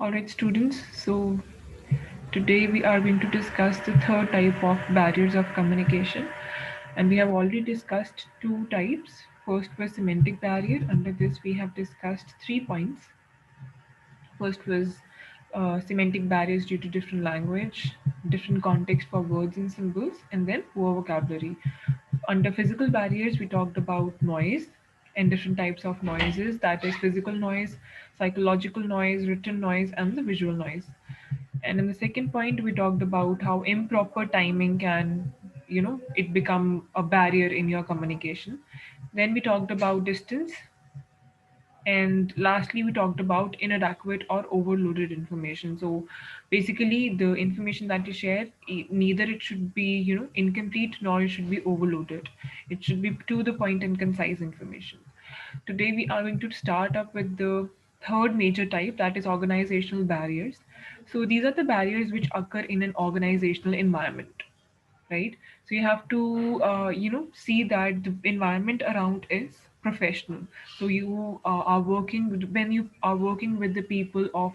Alright, students. So today we are going to discuss the third type of barriers of communication, and we have already discussed two types. First was semantic barrier. Under this, we have discussed 3 points. First was semantic barriers due to different language, different context for words and symbols, and then poor vocabulary. Under physical barriers, we talked about noise and different types of noises, that is, physical noise, psychological noise, written noise, and the visual noise. And in the second point, we talked about how improper timing can, it become a barrier in your communication. Then we talked about distance, and lastly, we talked about inadequate or overloaded information. So basically, the information that you share, neither it should be, incomplete nor it should be overloaded. It should be to the point and concise information. Today, we are going to start up with the third major type, that is organizational barriers. So these are the barriers which occur in an organizational environment, right? So you have to see that the environment around is professional. So you are working when you are working with the people of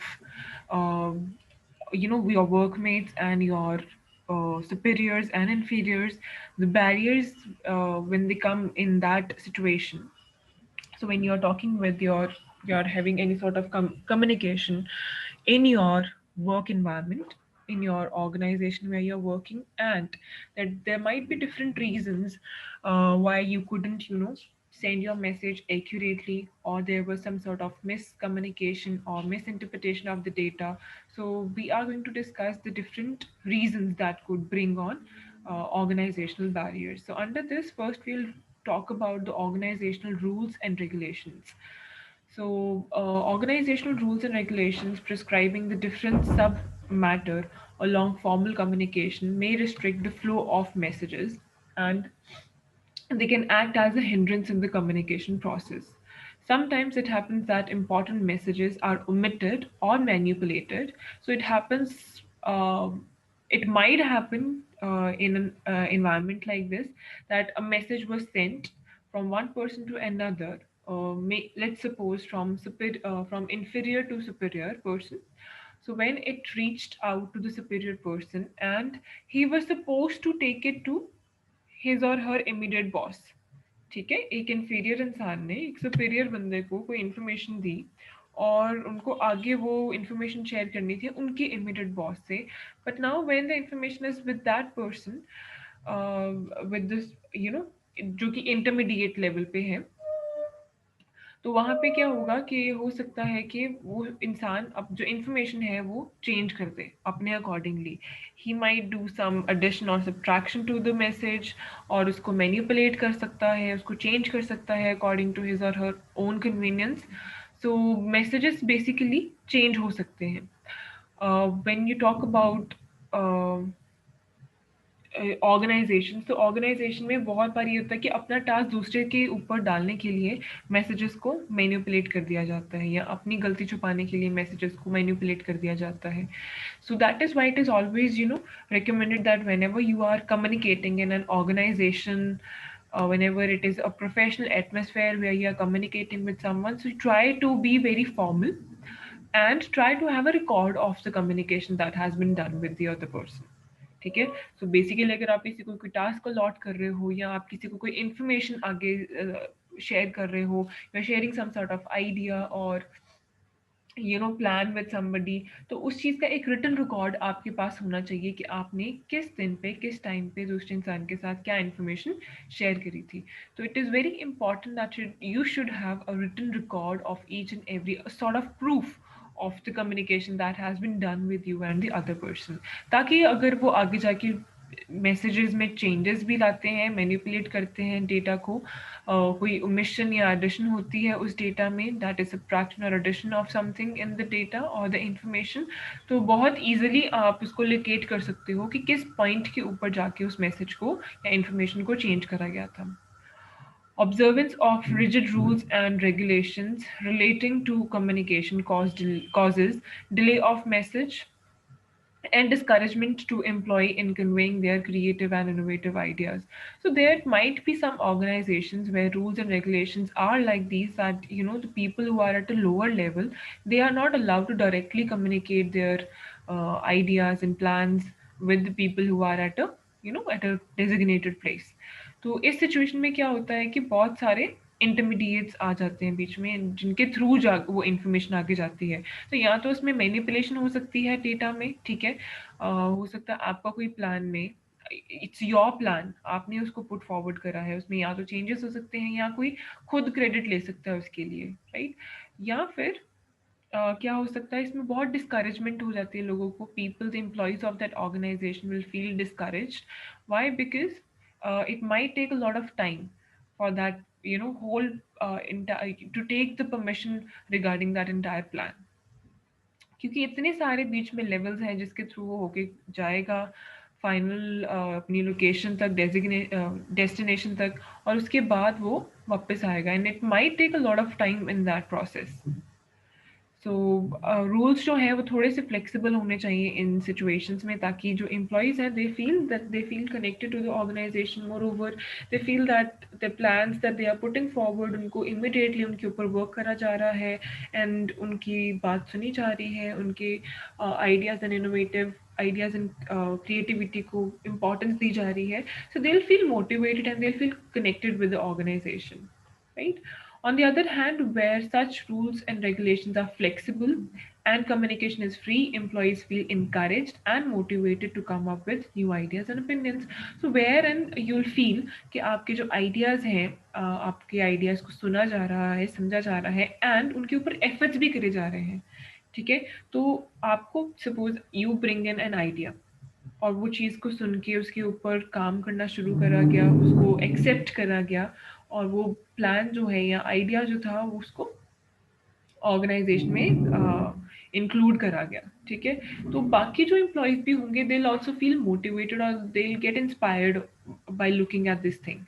um, your workmates and your superiors and inferiors. The barriers, when they come in that situation, so when you're talking with you're having any sort of communication in your work environment, in your organization where you're working, and that there might be different reasons why you couldn't send your message accurately, or there was some sort of miscommunication or misinterpretation of the data. So we are going to discuss the different reasons that could bring on organizational barriers. So under this, first we'll talk about the organizational rules and regulations. So, organizational rules and regulations prescribing the different sub matter along formal communication may restrict the flow of messages, and they can act as a hindrance in the communication process. Sometimes it happens that important messages are omitted or manipulated. So it happens, it might happen in an environment like this, that a message was sent from one person to another. Let's suppose from inferior to superior person. So when it reached out to the superior person, and he was supposed to take it to his or her immediate boss. ठीक है, एक inferior इंसान ने एक superior बंदे को कोई information दी, और उनको आगे वो information share करनी थी उनके immediate boss से. But now when the information is with that person, with this, जो कि intermediate level पे है, तो वहाँ पे क्या होगा कि हो सकता है कि वो इंसान अब जो इन्फॉर्मेशन है वो चेंज कर दे अपने accordingly. He might do some addition और सब्ट्रैक्शन टू द मैसेज, और उसको मैनिपुलेट कर सकता है, उसको चेंज कर सकता है according to his or her own convenience. So messages basically change हो सकते हैं. When you talk about organization, तो ऑर्गेनाइजेशन में बहुत बार ये होता है कि अपना टास्क दूसरे के ऊपर डालने के लिए मैसेजेस को मैनिपुलेट कर दिया जाता है, या अपनी गलती छुपाने के लिए मैसेजेस को मैनिपुलेट कर दिया जाता है. सो that is why it is always recommended that whenever you are communicating in an organization, whenever it is a professional atmosphere where you are communicating with someone, so try to be very formal and try to have a record of the communication that has been done with the other person. ठीक है. So basically अगर आप किसी को कोई task allot कर रहे हो, या आप किसी को कोई इन्फॉर्मेशन आगे शेयर कर रहे हो, या sharing some sort of idea और प्लान विद समबडी, तो उस चीज़ का एक रिटन रिकॉर्ड आपके पास होना चाहिए कि आपने किस दिन पे किस टाइम पे दूसरे इंसान के साथ क्या इन्फॉर्मेशन शेयर करी थी. तो it is very important that you should have a written record of each and every sort of proof of the communication that has been done with you and the other person, ताकि अगर वो आगे जाके messages में changes भी लाते हैं, manipulate करते हैं डेटा को, कोई ओमिशन या एडिशन होती है उस डेटा में, दैट इज सब्ट्रैक्शन और addition of something in the data और द इंफॉर्मेशन, तो बहुत ईजिली आप उसको लोकेट कर सकते हो कि किस पॉइंट के ऊपर जाके उस मैसेज को या इंफॉर्मेशन को चेंज करा गया था. Observance of rigid rules and regulations relating to communication causes delay of message, and discouragement to employee in conveying their creative and innovative ideas. So there might be some organizations where rules and regulations are like these, that the people who are at a lower level, they are not allowed to directly communicate their ideas and plans with the people who are at a at a designated place. तो इस situation में क्या होता है कि बहुत सारे intermediates आ जाते हैं बीच में, जिनके थ्रू जा वो इन्फॉर्मेशन आगे जाती है। तो या तो उसमें मैनिपुलेशन हो सकती है डेटा में, ठीक है। हो सकता है आपका कोई प्लान में, इट्स योर प्लान, आपने उसको पुट फॉरवर्ड करा है, उसमें या तो चेंजेस हो सकते हैं या कोई खुद क्रेडिट ले सकता है उसके लिए, राइट। या फिर क्या हो सकता है, इसमें बहुत डिस्करेजमेंट हो जाती है लोगों को, people the employees of that organization will feel discouraged. Why? Because it might take a lot of time for that whole entire to take the permission regarding that entire plan, क्योंकि इतने सारे बीच में levels हैं जिसके through वो होके जाएगा final अपनी लोकेशन तक, डेस्टिनेशन तक, और उसके बाद वो वापस आएगा, and it might take a lot of time in that process. So rules जो है वो थोड़े से फ्लेक्सिबल होने चाहिए इन सिचुएशंस में, ताकि जो एम्प्लॉयज़ हैं they feel connected to the organization. Moreover they feel that the plans that they are putting forward, उनको इमिडिएटली उनके ऊपर वर्क करा जा रहा है, एंड उनकी बात सुनी जा रही है, उनके ideas and innovative ideas and creativity को इम्पोर्टेंस दी जा रही है। So they will feel motivated and they will feel connected with the organisation, right? On the other hand, where such rules and regulations are flexible and communication is free, employees feel encouraged and motivated to come up with new ideas and opinions. So wherein you'll feel कि आपके जो ideas हैं, आपके ideas को सुना जा रहा है, समझा जा रहा है, and उनके ऊपर efforts भी करे जा रहे हैं, ठीक है। तो आपको suppose you bring in an idea, और वो चीज़ को सुन के उसके ऊपर काम करना शुरू करा गया, उसको एक्सेप्ट करा गया, और वो प्लान जो है या आइडिया जो था वो उसको ऑर्गेनाइजेशन में इंक्लूड करा गया, ठीक है। तो बाकी जो एम्प्लॉयज भी होंगे, they will also feel motivated और they will get inspired by looking at this thing,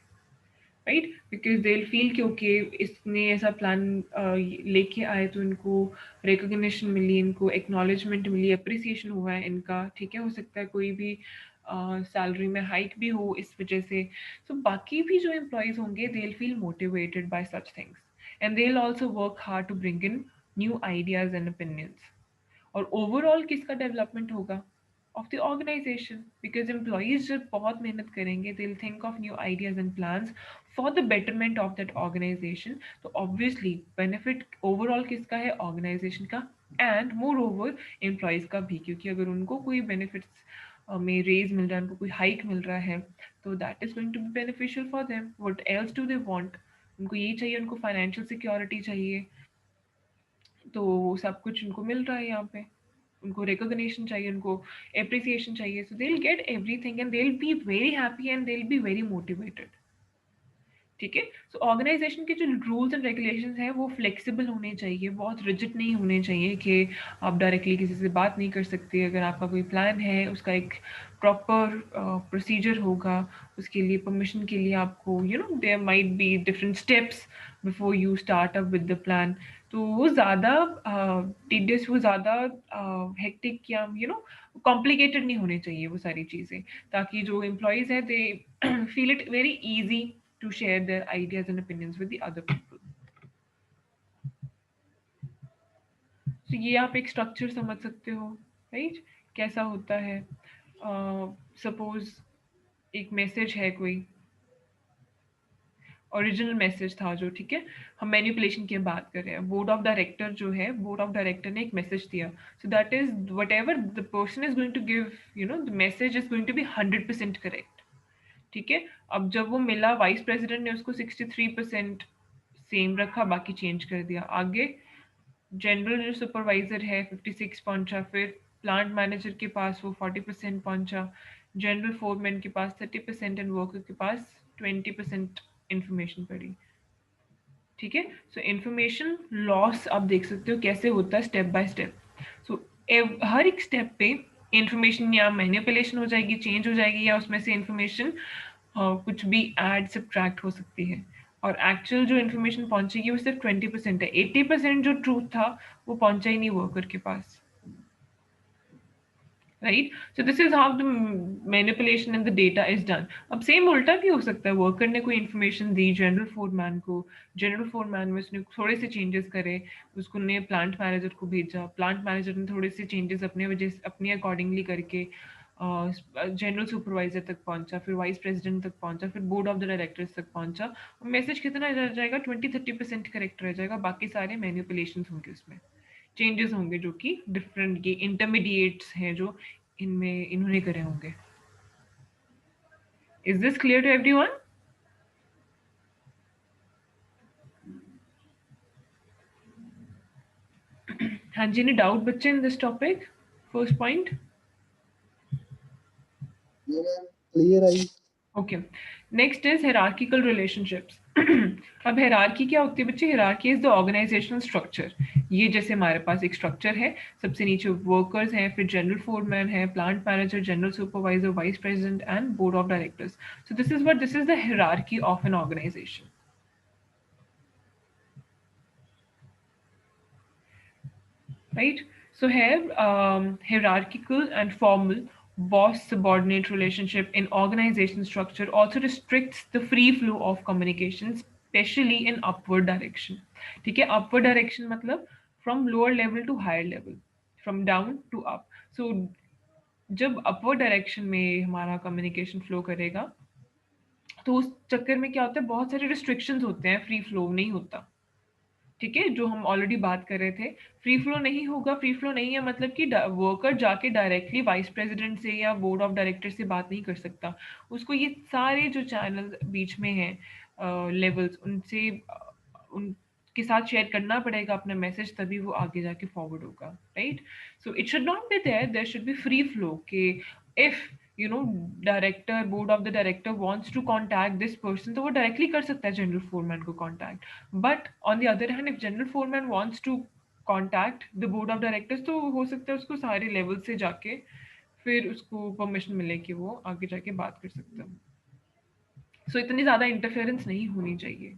right. Because they will feel कि ओके, इसने ऐसा प्लान लेके आए तो इनको रिकॉग्निशन मिली, इनको एक्नॉलेजमेंट मिली, अप्रिसिएशन हुआ है इनका, ठीक है। हो सकता है कोई भी सैलरी में हाइक भी हो इस वजह से। सो बाकी भी जो एम्प्लॉयज होंगे, they will feel motivated by such things, and they will also work hard to bring in new ideas and opinions. और ओवरऑल किसका डेवलपमेंट होगा? Of the organization, because employees जब बहुत मेहनत करेंगे, they will think of new ideas and plans for the betterment of that organization. तो obviously benefit overall किसका है? ऑर्गेनाइजेशन का, एंड मोर ओवर एम्प्लॉयज का भी, क्योंकि अगर उनको कोई बेनिफिट्स में रेज मिल रहा है, उनको कोई हाइक मिल रहा है, तो that is going to be beneficial for them. What else do they want? उनको ये चाहिए, उनको फाइनेंशियल सिक्योरिटी चाहिए, तो सब कुछ उनको मिल रहा है यहाँ पे। उनको रिकॉग्निशन चाहिए, उनको एप्रिसिएशन चाहिए, so they will get everything and they will be very happy and they will be very motivated, ठीक है। सो ऑर्गेनाइजेशन के जो रूल्स एंड रेगुलेशंस हैं वो फ्लेक्सिबल होने चाहिए, बहुत रिजिड नहीं होने चाहिए कि आप डायरेक्टली किसी से बात नहीं कर सकते। अगर आपका कोई प्लान है, उसका एक प्रॉपर प्रोसीजर होगा, उसके लिए परमिशन के लिए आपको there might be different steps before you start up with the plan. तो वो ज़्यादा टीडियस, वो ज़्यादा हेक्टिक या कॉम्प्लिकेटेड नहीं होने चाहिए वो सारी चीज़ें, ताकि जो एम्प्लॉयज़ हैं they feel it very easy to share their ideas and opinions with the other people. So ये आप एक स्ट्रक्चर समझ सकते हो, राइट? कैसा होता है? सपोज एक मैसेज है, कोई ओरिजिनल मैसेज था जो, ठीक है, हम मैनिपुलेशन की बात कर रहे हैं। बोर्ड ऑफ डायरेक्टर जो है, बोर्ड ऑफ डायरेक्टर ने एक मैसेज दिया, so that is whatever the person is going to give, the message is going to be 100% correct, ठीक है। अब जब वो मिला, वाइस प्रेसिडेंट ने उसको 63% सेम रखा, बाकी चेंज कर दिया। आगे जनरल जो सुपरवाइजर है 56 पहुंचा, फिर प्लांट मैनेजर के पास वो 40% पहुंचा, जनरल फोरमैन के पास 30% एंड वर्कर के पास 20% इंफॉर्मेशन पड़ी, ठीक है। सो इंफॉर्मेशन लॉस आप देख सकते हो कैसे होता है, स्टेप बाय स्टेप। सो हर एक स्टेप पे इंफॉर्मेशन या मैनिपुलेशन हो जाएगी, चेंज हो जाएगी, या उसमें से इंफॉर्मेशन कुछ भी ऐड सब्ट्रैक्ट हो सकती है, और एक्चुअल जो इन्फॉर्मेशन पहुंचेगी वो सिर्फ 20% है। 80% जो ट्रूथ था वो पहुंचा ही नहीं वर्कर के पास। Right. So this is how the manipulation in the data is done. अब सेम उल्टा भी हो सकता है, वर्कर ने कोई इन्फॉर्मेशन दी जनरल फोरमैन को, जनरल फोरमैन में उसने थोड़े से चेंजेस करे, उसको ने प्लांट मैनेजर को भेजा, प्लांट मैनेजर ने थोड़े से चेंजेस अपने वजह से अपने अकॉर्डिंगली करके जनरल सुपरवाइजर तक पहुंचा, फिर वाइस प्रेसिडेंट तक पहुंचा, फिर बोर्ड ऑफ द डायरेक्टर्स तक पहुंचा. मैसेज कितना रह जाएगा, 20-30% करेक्ट रह जाएगा, बाकी सारे मैनिपुलेशन होंगे उसमें, चेंजेस होंगे जो कि डिफरेंट ये इंटरमीडिएट्स हैं जो इनमें इन्होंने करे होंगे. Is this clear to everyone? हाँ जी, any डाउट बच्चे in this topic, first point? Clear आई. Okay. Next is hierarchical relationships. अब hierarchy क्या होती है बच्चे? hierarchy is the organizational structure. ये जैसे हमारे पास एक स्ट्रक्चर है, सबसे नीचे वर्कर्स हैं, फिर जनरल फोरमैन है, plant manager, general supervisor, vice president and board of directors. So this is the hierarchy of an organization. Right? So here, hierarchical and formal boss-subordinate relationship in organization structure also restricts the free flow of communication, especially in upward direction. ठीक है, upward direction मतलब from lower level to higher level, from down to up. So जब upward direction में हमारा communication flow करेगा, तो उस चक्कर में क्या होता है, बहुत सारे restrictions होते हैं, free flow नहीं होता. ठीक है, जो हम ऑलरेडी बात कर रहे थे, फ्री फ्लो नहीं होगा. फ्री फ्लो नहीं है मतलब कि वर्कर जाके डायरेक्टली वाइस प्रेसिडेंट से या बोर्ड ऑफ डायरेक्टर से बात नहीं कर सकता. उसको ये सारे जो चैनल बीच में हैं लेवल्स, उनसे उनके साथ शेयर करना पड़ेगा अपना मैसेज, तभी वो आगे जाके फॉरवर्ड होगा. Right. So it should not be there should be free flow के if director, board of the director wants to contact this person, तो वो डायरेक्टली कर सकता है जनरल फोरमैन को contact. But on the other hand, if general foreman wants to contact the board of directors, तो हो सकता है उसको सारे लेवल से जाके फिर उसको परमिशन मिले कि वो आगे जाके बात कर सकता है. सो इतनी ज़्यादा इंटरफेरेंस नहीं होनी चाहिए.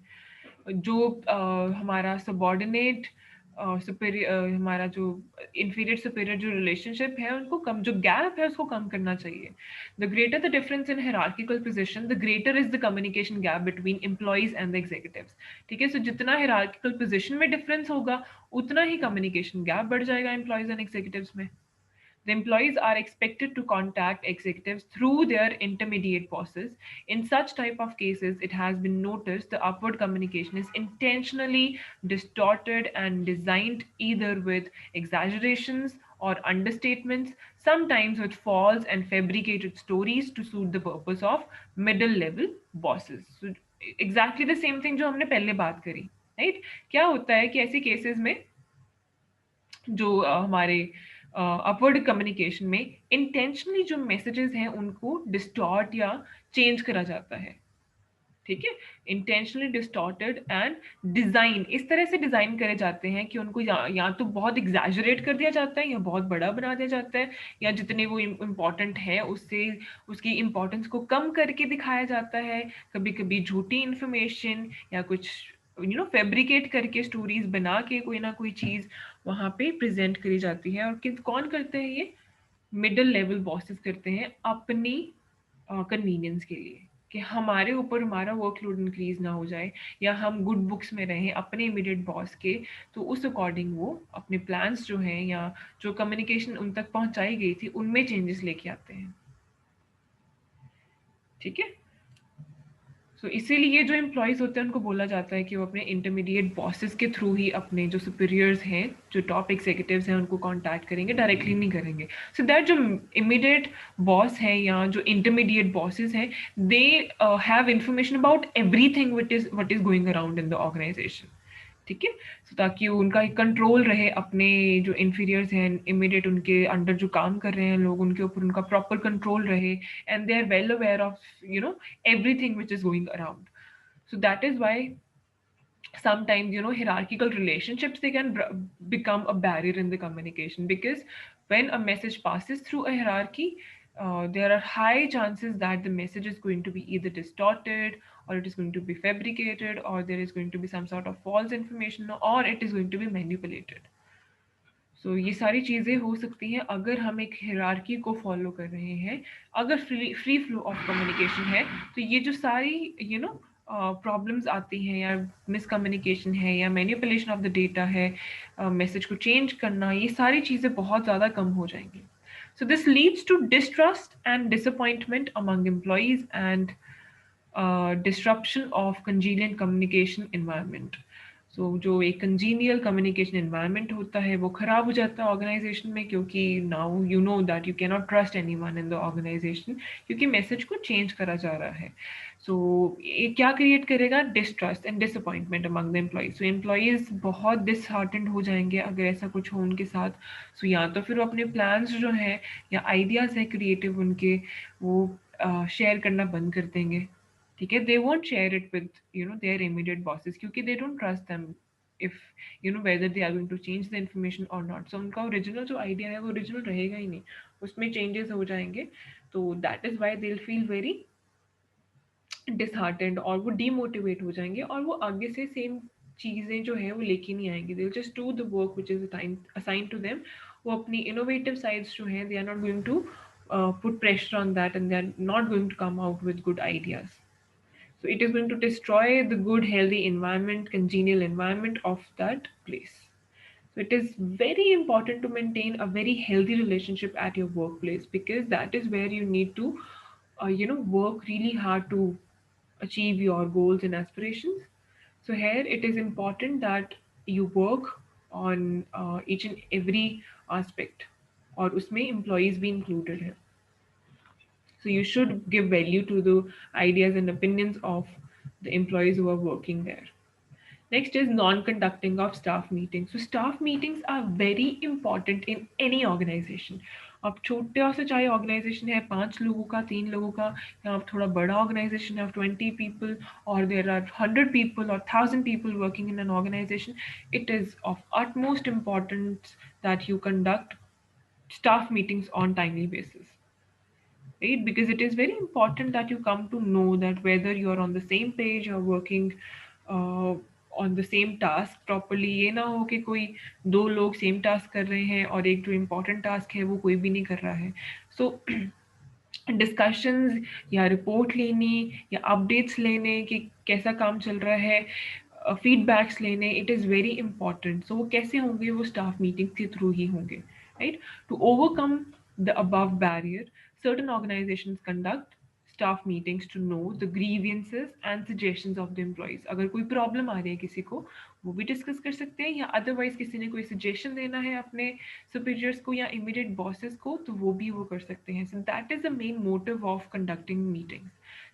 जो हमारा सबॉर्डिनेट सुपीरियर, हमारा जो इंफीरियर सुपीरियर जो रिलेशनशिप है, उनको कम, जो गैप है उसको कम करना चाहिए. The greater the difference in hierarchical position, the greater is the communication gap between employees and the executives. ठीक है, सो जितना हायरार्किकल पोजीशन में डिफरेंस होगा, उतना ही कम्युनिकेशन गैप बढ़ जाएगा एम्प्लॉइज एंड एग्जीक्यूटिव्स में. The employees are expected to contact executives through their intermediate bosses. In such type of cases, it has been noticed the upward communication is intentionally distorted and designed either with exaggerations or understatements, sometimes with false and fabricated stories to suit the purpose of middle level bosses. So, exactly the same thing जो हमने पहले बात करी. Right. क्या होता है कि ऐसे केसेस में जो हमारे अपवर्ड कम्युनिकेशन में इंटेंशनली जो मैसेजेस हैं उनको डिस्टॉर्ट या चेंज करा जाता है. ठीक है, इंटेंशनली डिस्टॉर्टेड एंड डिजाइन, इस तरह से डिजाइन करे जाते हैं कि उनको या तो बहुत एग्जैजरेट कर दिया जाता है, या बहुत बड़ा बना दिया जाता है, या जितने वो इम्पोर्टेंट है उससे उसकी इम्पोर्टेंस को कम करके दिखाया जाता है. कभी कभी झूठी इंफॉर्मेशन या कुछ फैब्रिकेट करके स्टोरीज बना के कोई ना कोई चीज वहां पे प्रेजेंट करी जाती है. और किस कौन करते हैं ये? मिडिल लेवल बॉसेस करते हैं अपनी कन्वीनियंस के लिए, कि हमारे ऊपर हमारा वर्कलोड इंक्रीज ना हो जाए, या हम गुड बुक्स में रहें अपने इमीडिएट बॉस के. तो उस अकॉर्डिंग वो अपने प्लान्स जो हैं या जो कम्युनिकेशन उन तक पहुंचाई गई थी उनमें चेंजेस लेके आते हैं. ठीक है. सो इसीलिए जो एम्प्लॉयज़ होते हैं उनको बोला जाता है कि वो अपने इंटरमीडिएट बॉसेस के थ्रू ही अपने जो सुपीरियर्स हैं, जो टॉप एग्जीक्यूटिव्स हैं, उनको कांटेक्ट करेंगे, डायरेक्टली नहीं करेंगे. सो दैट जो इमीडिएट बॉस हैं या जो इंटरमीडिएट बॉसेस हैं, they have information about everything what is going around in the organization. ठीक है. सो ताकि उनका एक कंट्रोल रहे, अपने जो इन्फीरियर्स हैं इमीडिएट उनके अंडर जो काम कर रहे हैं लोग, उनके ऊपर उनका प्रॉपर कंट्रोल रहे, and they are well aware of everything which is going around. So that is why sometimes hierarchical relationships, they can become a barrier in the communication, because when a message passes through a hierarchy, there are high chances that the message is going to be either distorted, or it is going to be fabricated, or there is going to be some sort of false information, or it is going to be manipulated. सो ये सारी चीज़ें हो सकती हैं अगर हम एक hierarchy को फॉलो कर रहे हैं। अगर फ्री फ्लो ऑफ कम्युनिकेशन है तो ये जो सारी प्रॉब्लम्स आती हैं या मिसकम्युनिकेशन है या मैनिपुलेशन ऑफ द डेटा है, मैसेज को चेंज करना, ये सारी चीज़ें बहुत ज़्यादा कम हो जाएंगी। So this leads to distrust and disappointment among employees and disruption of congenial communication environment. So जो एक congenial communication environment होता है वो खराब हो जाता है ऑर्गेनाइजेशन में, क्योंकि now you know that you cannot trust anyone in the organization क्योंकि मैसेज को चेंज करा जा रहा है। सो ये क्या क्रिएट करेगा? Distrust and disappointment among the employees. So employees बहुत डिसहार्टेंड हो जाएंगे अगर ऐसा कुछ हो उनके साथ। सो या तो फिर वो अपने प्लान्स जो हैं या आइडियाज़ हैं क्रिएटिव उनके, वो शेयर करना बंद कर देंगे। ठीक है, they won't share it with their immediate bosses क्योंकि they don't trust them if whether they are going to change the information or not. So उनका ओरिजिनल जो आइडिया है वो ओरिजिनल रहेगा ही नहीं, उसमें चेंजेस हो जाएंगे। तो that is why they will feel very disheartened और वो डीमोटिवेट हो जाएंगे और वो आगे से सेम चीज़ें जो है वो लेके नहीं आएंगे। They will just do the work which is assigned to them. वो अपनी इनोवेटिव साइड्स जो हैं they are not going to put pressure on that, and they are not going to come out with good ideas. So it is going to destroy the good, healthy environment, congenial environment of that place. So it is very important to maintain a very healthy relationship at your workplace because that is where you need to, work really hard to achieve your goals and aspirations. So here it is important that you work on each and every aspect, और उसमें employees भी included हैं. So you should give value to the ideas and opinions of the employees who are working there. Next is non-conducting of staff meetings. So staff meetings are very important in any organization. अब छोटा से चाहे organisation है 5 लोगों का, 3 लोगों का, या आप थोड़ा बड़ा ऑर्गेनाइजेशन है 20 people, or there are 100 people or 1,000 people working in an organization, it is of utmost importance that you conduct staff meetings on timely basis, right? Because it is very important that you come to know that whether you are on the same page or working uh, on the same task properly। ये ना हो कि कोई 2 लोग same task कर रहे हैं और एक जो इम्पोर्टेंट टास्क है वो कोई भी नहीं कर रहा है। सो डिस्कशंस या रिपोर्ट लेनी या अपडेट्स लेने कि कैसा काम चल रहा है, फीडबैक्स लेने, it is very important. So वो कैसे होंगे? वो स्टाफ मीटिंग के थ्रू ही होंगे, right? To overcome the above barrier, certain organizations conduct staff meetings to know the grievances and suggestions of the employees। अगर कोई प्रॉब्लम आ रही है किसी को, वो भी डिस्कस कर सकते हैं, या अदरवाइज किसी ने कोई सजेशन देना है अपने सुपीरियर्स को या इमीडिएट बॉसेस को, तो वो भी वो कर सकते हैं। सो that is the main motive of conducting meetings,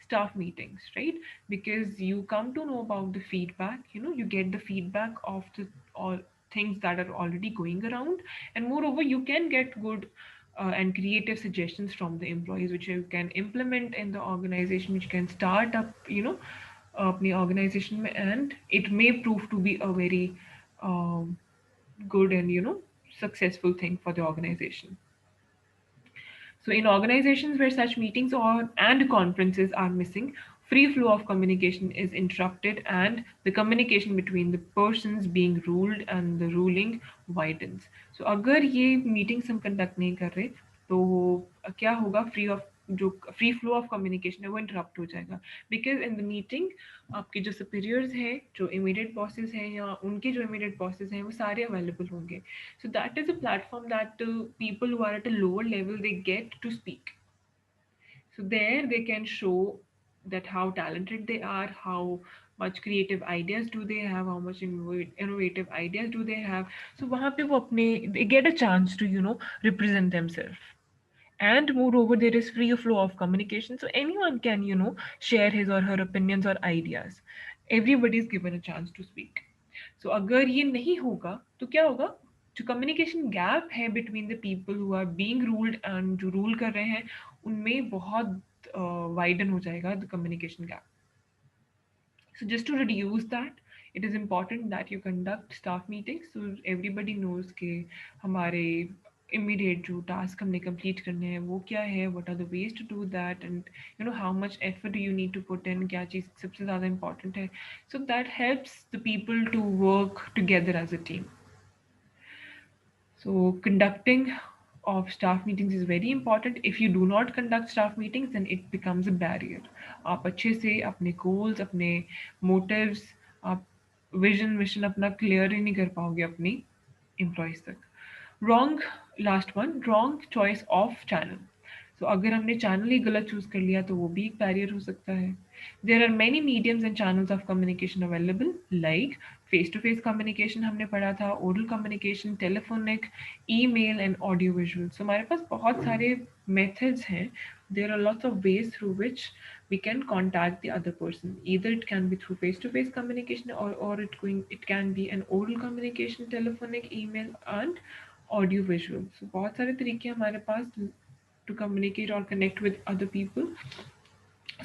staff meetings, right? Because you come to know about the feedback, you get the feedback of the all things that are already going around, and moreover you can get good and creative suggestions from the employees which you can implement in the organization, which can start up अपनी organization में, and it may prove to be a very um, good and successful thing for the organization. So, in organizations where such meetings or and conferences are missing, free flow of communication is interrupted, and the communication between the persons being ruled and the ruling widens. So, अगर ये meetings हम conduct नहीं कर रहे, तो क्या होगा? जो फ्री फ्लो ऑफ कम्युनिकेशन है वो इंटरप्ट हो जाएगा। बिकॉज इन द मीटिंग आपके जो सुपीरियर्स हैं, जो इमीडिएट बॉसेस हैं या उनके जो इमीडिएट बॉसेस हैं, वो सारे अवेलेबल होंगे। So that is a platform that people who are at a lower level they get to speak. So there they can show that how talented they are, how much creative ideas do they have, how much innovative ideas do they have. So वहाँ पे वो अपने they get a chance to represent themselves. And moreover there is free flow of communication, so anyone can share his or her opinions or ideas. Everybody is given a chance to speak. So अगर ये नहीं होगा तो क्या होगा? जो communication gap है between the people who are being ruled and जो रूल कर रहे हैं, उनमें बहुत वाइडन हो जाएगा the communication gap. So just to reduce that, it is important that you conduct staff meetings so everybody knows कि हमारे immediate जो task हमने complete करने हैं वो क्या है, what are the ways to do that, and how much effort do you need to put in, क्या चीज़ सबसे ज़्यादा important है. So that helps the people to work together as a team. So conducting of staff meetings is very important. If you do not conduct staff meetings, then it becomes a barrier. आप अच्छे से अपने goals, अपने motives, आप vision, mission अपना clear ही नहीं कर पाओगे अपनी employees तक. Wrong, last one, wrong choice of channel. So अगर हमने channel ही गलत choose कर लिया तो वो भी एक barrier हो सकता है. There are many mediums and channels of communication available like face-to-face communication हमने पढ़ा था, oral communication, telephonic, email and audio visual. So हमारे पास बहुत सारे methods हैं. There are lots of ways through which we can contact the other person. Either it can be through face-to-face communication or it can be an oral communication, telephonic, email and audio visual. So बहुत सारे तरीके हमारे पास to communicate or connect with other people.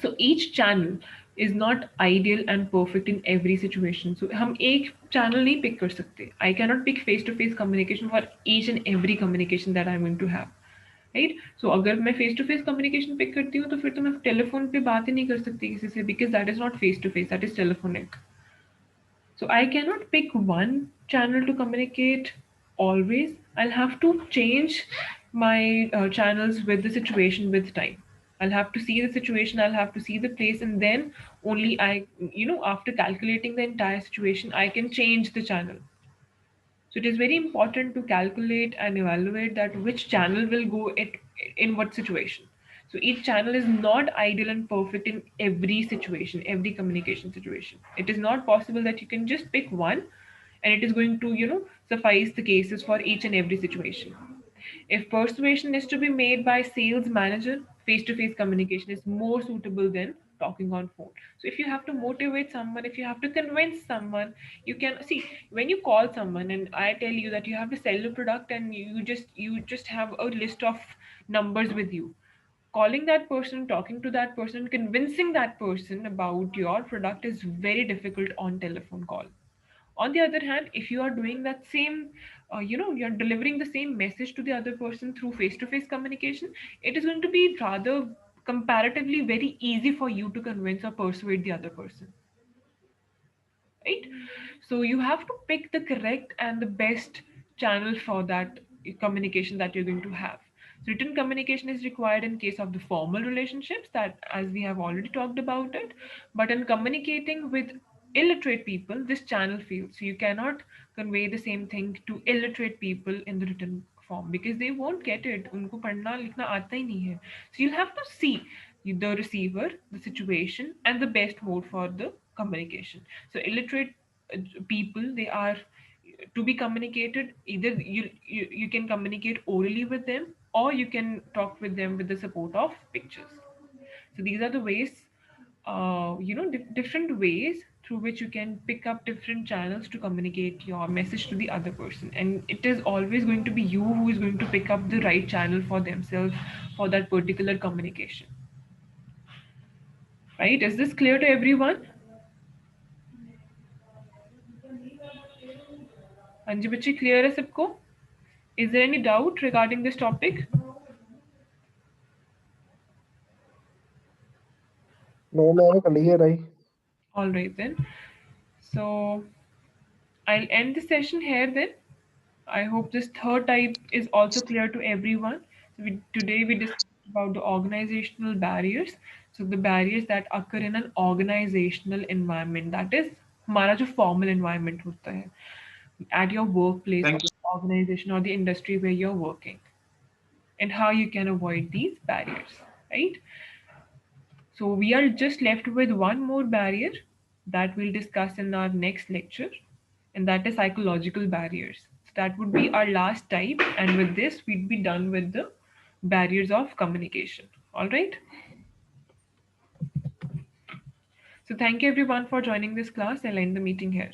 So each channel is not ideal and perfect in every situation. So हम एक channel नहीं pick कर सकते. I cannot pick face to face communication for each and every communication that I'm going to have. Right so अगर मैं face to face communication pick करती हूँ तो फिर तो मैं टेलीफोन पे बात ही नहीं कर सकती किसी से because that is not face to face that is telephonic so I cannot pick one channel to communicate always. I'll have to change my channels with the situation with time. I'll have to see the situation, I'll have to see the place, and then only after calculating the entire situation, I can change the channel. So it is very important to calculate and evaluate that which channel will go in what situation. So each channel is not ideal and perfect in every situation, every communication situation. It is not possible that you can just pick one and it is going to, suffice the cases for each and every situation. If persuasion is to be made by sales manager, face-to-face communication is more suitable than talking on phone. So if you have to motivate someone, if you have to convince someone, you can see when you call someone and I tell you that you have to sell a product and you just have a list of numbers with you. Calling that person, talking to that person, convincing that person about your product is very difficult on telephone call. On the other hand, if you are doing that same you're delivering the same message to the other person through face to face communication, it is going to be rather comparatively very easy for you to convince or persuade the other person, right? So you have to pick the correct and the best channel for that communication that you're going to have. So written communication is required in case of the formal relationships, that as we have already talked about it, but in communicating with illiterate people this channel fails. So you cannot convey the same thing to illiterate people in the written form because they won't get it, उनको पढ़ना लिखना आता ही नहीं है. So you'll have to see the receiver, the situation and the best mode for the communication. So illiterate people, they are to be communicated, either you can communicate orally with them or you can talk with them with the support of pictures. So these are the ways, different ways through which you can pick up different channels to communicate your message to the other person, and it is always going to be you who is going to pick up the right channel for themselves for that particular communication. Right, is this clear to everyone? हाँ जी बच्चे, clear है सबको? Is there any doubt regarding this topic? No, ma'am, clear I. All right then. So I'll end the session here then. I hope this third type is also clear to everyone. So today we discussed about the organizational barriers. So the barriers that occur in an organizational environment, that is हमारा जो formal environment होता है at your workplace or organization or the industry where you're working, and how you can avoid these barriers, right? So we are just left with one more barrier that we'll discuss in our next lecture, and that is psychological barriers. So that would be our last type, and with this, we'd be done with the barriers of communication. All right. So thank you everyone for joining this class. I'll end the meeting here.